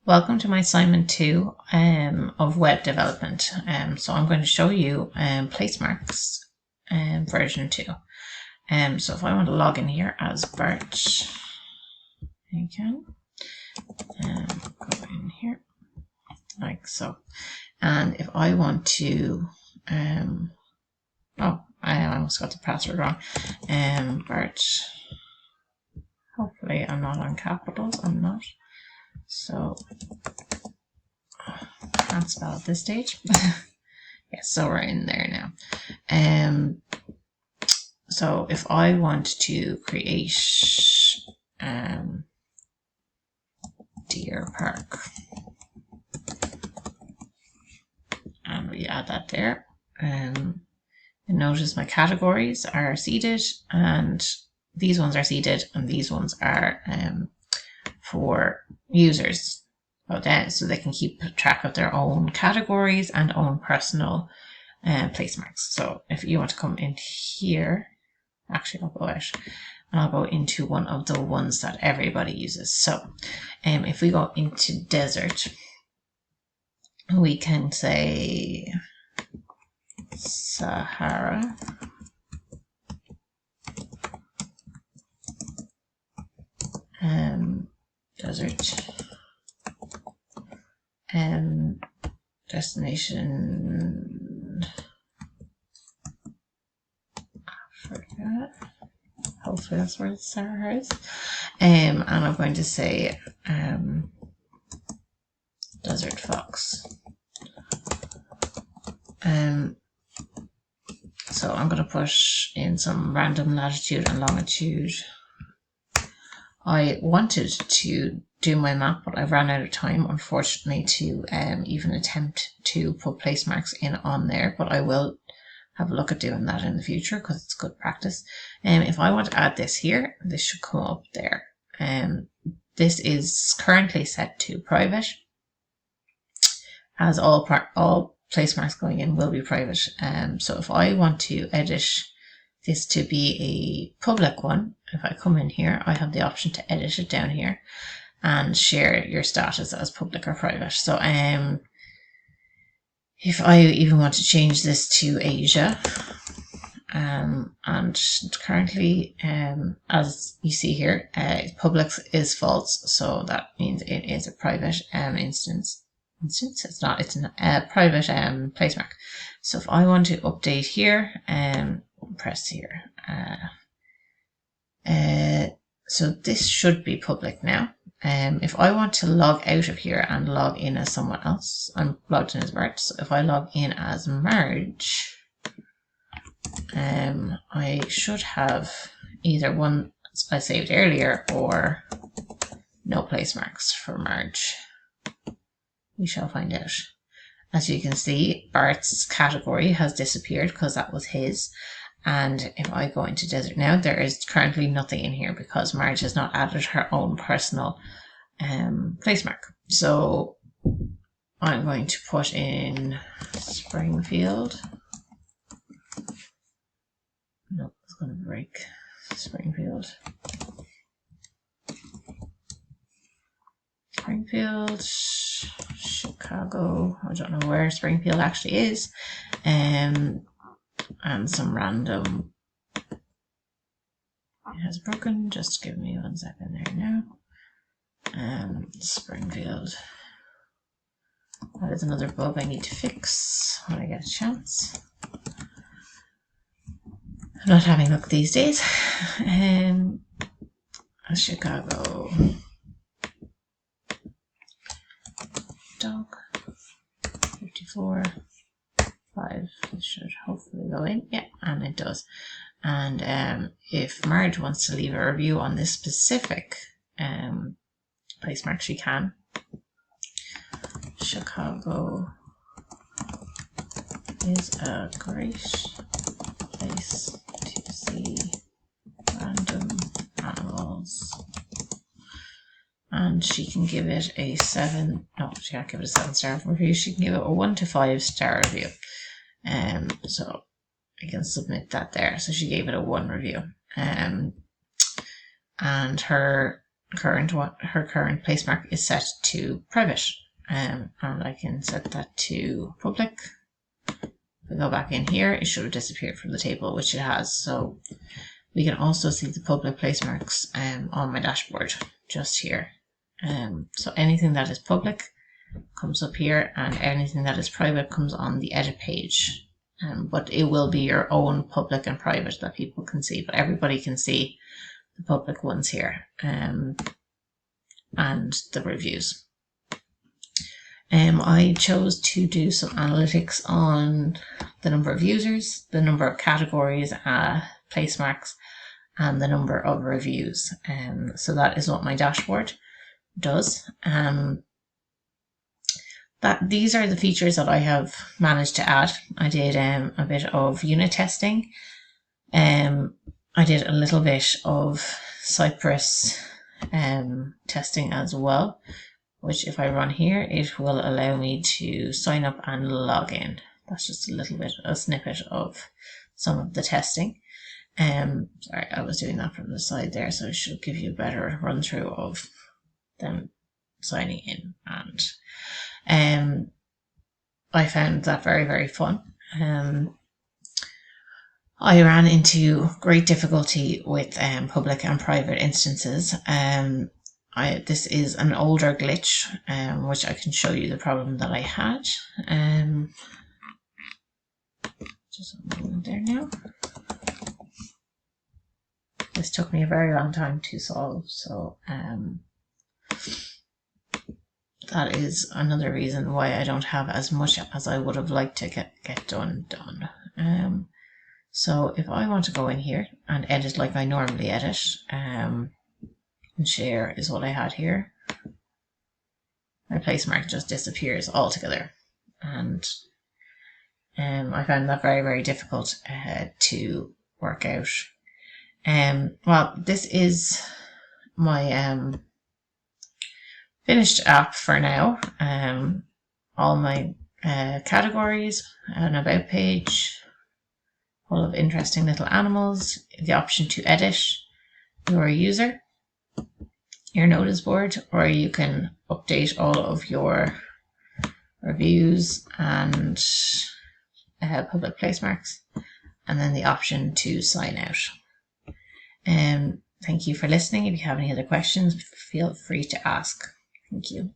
Welcome to my assignment 2 of web development. So I'm going to show you Placemarks version 2. So if I want to log in here as Bart, I can go in here like so. And if I want to, I almost got the password wrong. Bart, hopefully I'm not on capitals, I'm not. So can't spell at this stage. Yeah, so we're in there now. So if I want to create Deer Park, and we add that there, and notice my categories are seeded, and these ones are seeded, and these ones are for users, so they can keep track of their own categories and own personal place marks. So if you want to come in here, actually I'll go out and I'll go into one of the ones that everybody uses. So if we go into desert, we can say Sahara, desert, destination Africa. Hopefully that's where the Sahara is. And I'm going to say Desert Fox. So I'm going to push in some random latitude and longitude. I wanted to do my map, but I've run out of time, unfortunately, to even attempt to put place marks in on there, but I will have a look at doing that in the future because it's good practice. If I want to add this here, this should come up there. This is currently set to private, as all place marks going in will be private. So if I want to edit this to be a public one, if I come in here, I have the option to edit it down here and share your status as public or private. So if I even want to change this to Asia, and currently, as you see here, public is false, so that means it is a private instance. It's not, it's a private place mark. So if I want to update here, press here. So this should be public now. If I want to log out of here and log in as someone else, I'm logged in as Bart. So if I log in as Marge, I should have either one I saved earlier or no place marks for Marge. We shall find out. As you can see, Bart's category has disappeared because that was his. And if I go into desert now, there is currently nothing in here because Marge has not added her own personal place mark. So I'm going to put in Springfield. Nope, it's going to break. Springfield, Chicago. I don't know where Springfield actually is. And some random. It has broken. Just give me 1 second there now. Springfield. That is another bug I need to fix when I get a chance. I'm not having luck these days. Chicago. Dog. 54. 5 should hopefully go in. Yeah, and it does. And if Marge wants to leave a review on this specific place mark, she can. Chicago is a great place to see random animals. And she can give it a 7. No, she can't give it a 7-star review. She can give it a 1 to 5-star review. So I can submit that there. So she gave it a 1 review. And her her current placemark is set to private, and I can set that to public. If we go back in here, it should have disappeared from the table, which it has. So we can also see the public placemarks on my dashboard just here. So anything that is public comes up here, and anything that is private comes on the edit page. But it will be your own public and private that people can see, but everybody can see the public ones here, and the reviews. I chose to do some analytics on the number of users, the number of categories, placemarks, and the number of reviews. So that is what my dashboard does. These are the features that I have managed to add. I did a bit of unit testing. I did a little bit of Cypress testing as well, which if I run here, it will allow me to sign up and log in. That's just a snippet of some of the testing. Sorry, I was doing that from the side there, so it should give you a better run through of them signing in. And I found that very, very fun. I ran into great difficulty with public and private instances. This is an older glitch, which I can show you the problem that I had. Just a moment there now. This took me a very long time to solve, so that is another reason why I don't have as much as I would have liked to get done. So if I want to go in here and edit like I normally edit, and share is what I had here, my placemark just disappears altogether, and I found that very, very difficult to work out. Well, this is my finished app for now. All my categories, an about page full of interesting little animals, the option to edit your user, your notice board, or you can update all of your reviews and public placemarks, and then the option to sign out. Thank you for listening. If you have any other questions, feel free to ask. Thank you.